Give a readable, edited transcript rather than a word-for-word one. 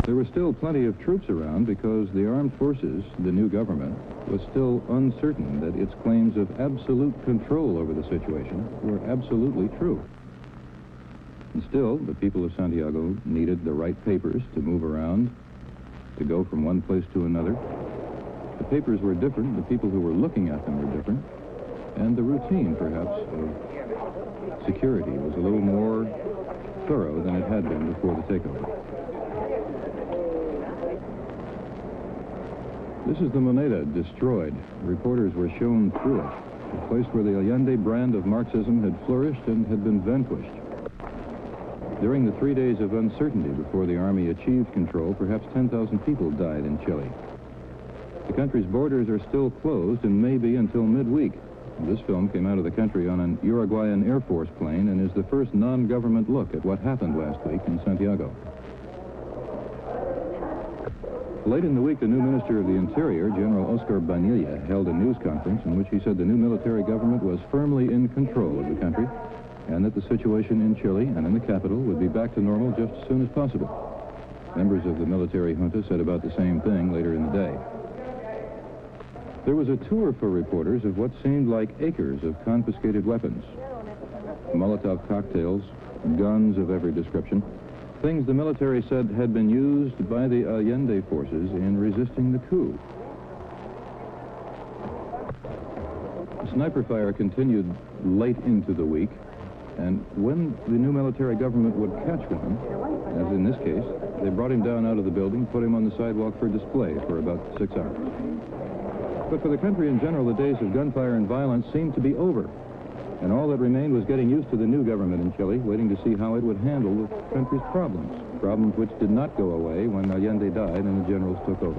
There were still plenty of troops around because the armed forces, the new government, was still uncertain that its claims of absolute control over the situation were absolutely true. And still, the people of Santiago needed the right papers to move around, to go from one place to another. The papers were different, the people who were looking at them were different, and the routine, perhaps, of security was a little more thorough than it had been before the takeover. This is the Moneda, destroyed. Reporters were shown through it, a place where the Allende brand of Marxism had flourished and had been vanquished. During the 3 days of uncertainty before the army achieved control, perhaps 10,000 people died in Chile. The country's borders are still closed and may be until midweek. This film came out of the country on an Uruguayan Air Force plane and is the first non-government look at what happened last week in Santiago. Late in the week, the new Minister of the Interior, General Oscar Bonilla, held a news conference in which he said the new military government was firmly in control of the country and that the situation in Chile and in the capital would be back to normal just as soon as possible. Members of the military junta said about the same thing later in the day. There was a tour for reporters of what seemed like acres of confiscated weapons. Molotov cocktails, guns of every description, things the military said had been used by the Allende forces in resisting the coup. Sniper fire continued late into the week, and when the new military government would catch one, as in this case, they brought him down out of the building, put him on the sidewalk for display for about 6 hours. But for the country in general, the days of gunfire and violence seemed to be over. And all that remained was getting used to the new government in Chile, waiting to see how it would handle the country's problems which did not go away when Allende died and the generals took over.